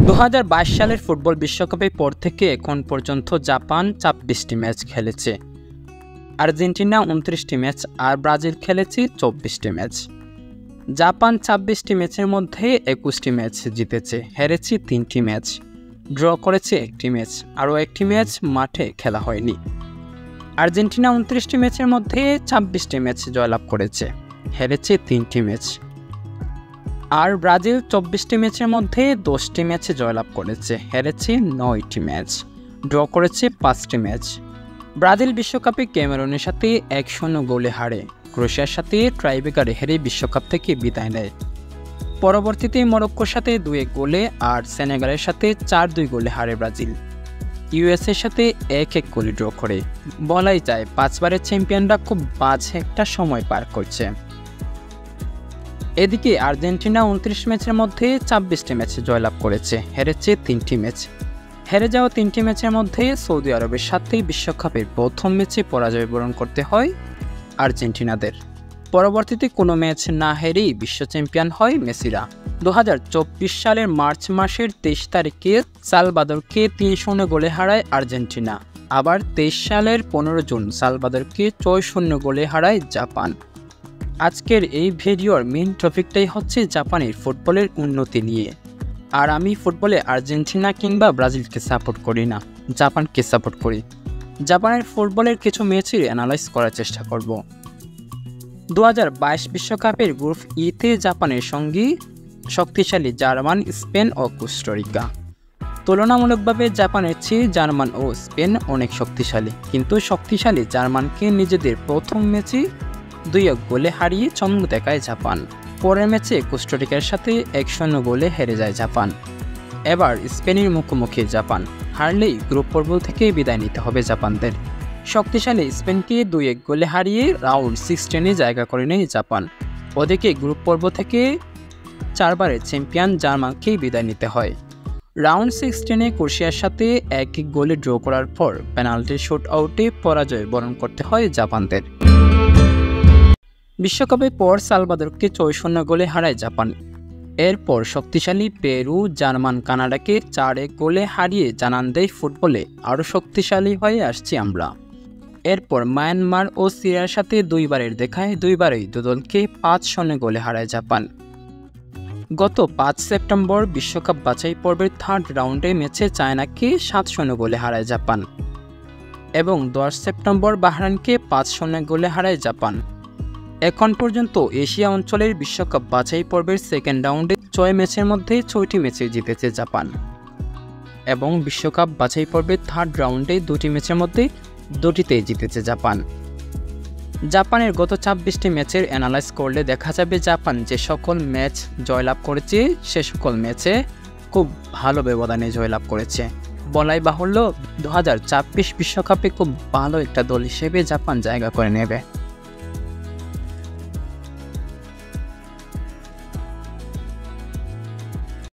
2022 সালের ফুটবল বিশ্বকাপের পর থেকে এখন পর্যন্ত জাপান 26টি ম্যাচ খেলেছে, আর্জেন্টিনা 29টি ম্যাচ আর ব্রাজিল খেলেছে 24টি ম্যাচ। জাপান 26টি ম্যাচের মধ্যে 21টি ম্যাচ জিতেছে, হেরেছে 3টি ম্যাচ, ড্র করেছে 1টি ম্যাচ, আরও 1টি ম্যাচ মাঠে খেলা হয়নি। আর্জেন্টিনা 29টি ম্যাচের মধ্যে 26টি ম্যাচ জয়লাভ করেছে, হেরেছে 3টি ম্যাচ। আর ব্রাজিল 24টি ম্যাচের মধ্যে 10টি ম্যাচে জয়লাভ করেছে, হেরেছে 9টি ম্যাচ, ড্র করেছে 5টি ম্যাচ। ব্রাজিল বিশ্বকাপে ক্যামেরুনের সাথে 1-0 গোলে হারে, ক্রোয়েশিয়ার সাথে ট্রাইব্রেকারে হেরে বিশ্বকাপ থেকে বিদায় নেয়। পরবর্তীতে মরক্কোর সাথে 2-1 গোলে আর সেনেগালের সাথে 4-2 গোলে হারে ব্রাজিল। ইউএসএর সাথে 1-1 গোলে ড্র করে। বলাই যায় 5 বারের চ্যাম্পিয়নরা খুব বাজে একটা সময় পার করছে। এদিকে আর্জেন্টিনা 29 ম্যাচের মধ্যে 26টি ম্যাচে জয়লাভ করেছে, হেরেছে 3টি ম্যাচ। হেরে যাওয়া 3টি ম্যাচের মধ্যে সৌদি আরবের সাথে বিশ্বকাপের প্রথম ম্যাচে পরাজয় বরণ করতে হয় আর্জেন্টিনাদের। পরবর্তীতে কোনো ম্যাচ না হেরেই বিশ্ব চ্যাম্পিয়ন হয় মেসিরা। 2024 সালের মার্চ মাসের 23 তারিখে সালভাদরকে 3-0 গোলে হারায় আর্জেন্টিনা। আবার 23 সালের 15 জুন সালভাদরকে 6-0 গোলে হারায় জাপান। আজকের এই ভিডিওর মেইন টপিকটাই হচ্ছে জাপানের ফুটবলের উন্নতি নিয়ে। আর আমি ফুটবলে আর্জেন্টিনা কিংবা ব্রাজিলকে সাপোর্ট করি না, জাপানকে সাপোর্ট করি। জাপানের ফুটবলের কিছু ম্যাচের অ্যানালাইজ করার চেষ্টা করব। 2022 বিশ্বকাপের গ্রুপ ইতে জাপানের সঙ্গে শক্তিশালী জার্মান, স্পেন ও কোস্টারিকা। তুলনামূলকভাবে জাপানের চেয়ে জার্মান ও স্পেন অনেক শক্তিশালী, কিন্তু শক্তিশালী জার্মানকে নিজেদের প্রথম ম্যাচে 2-1 গোলে হারিয়ে চমক দেখায় জাপান। পরের ম্যাচে কোস্টারিকার সাথে 1-0 গোলে হেরে যায় জাপান। এবার স্পেনের মুখোমুখি জাপান, হারলেই গ্রুপ পর্ব থেকে বিদায় নিতে হবে জাপানদের। শক্তিশালী স্পেনকে 2-1 গোলে হারিয়ে রাউন্ড 16-এ জায়গা করে নেয় জাপান। ওদিকে গ্রুপ পর্ব থেকে 4 বারের চ্যাম্পিয়ন জার্মানকে বিদায় নিতে হয়। রাউন্ড 16-এ ক্রোয়েশিয়ার সাথে 1-1 গোলে ড্র করার পর পেনাল্টি শুট আউটে পরাজয় বরণ করতে হয় জাপানদের। বিশ্বকাপের পর সালভাদরকে 6-0 গোলে হারায় জাপান। এরপর শক্তিশালী পেরু, জার্মান, কানাডাকে 4-1 গোলে হারিয়ে জানান দেয় ফুটবলে আরও শক্তিশালী হয়ে আসছি আমরা। এরপর মায়ানমার ও সিরিয়ার সাথে 2 বারের দেখায় 2 বারেই দুদলকে 5-0 গোলে হারায় জাপান। গত 5 সেপ্টেম্বর বিশ্বকাপ বাছাই পর্বের 3rd রাউন্ডে ম্যাচে চায়নাকে 7-0 গোলে হারায় জাপান এবং 10 সেপ্টেম্বর বাহরাইনকে 5-0 গোলে হারায় জাপান। এখন পর্যন্ত এশিয়া অঞ্চলের বিশ্বকাপ বাছাই পর্বের 2nd রাউন্ডে 6 ম্যাচের মধ্যে 6টি ম্যাচে জিতেছে জাপান এবং বিশ্বকাপ বাছাই পর্বের 3rd রাউন্ডে 2টি ম্যাচের মধ্যে 2টিতেই জিতেছে জাপান। জাপানের গত 26টি ম্যাচের অ্যানালাইজ করলে দেখা যাবে জাপান যে সকল ম্যাচ জয়লাভ করেছে সে সকল ম্যাচে খুব ভালো ব্যবধানে জয়লাভ করেছে। বলাই বাহুল্য 2024 বিশ্বকাপে খুব ভালো একটা দল হিসেবে জাপান জায়গা করে নেবে।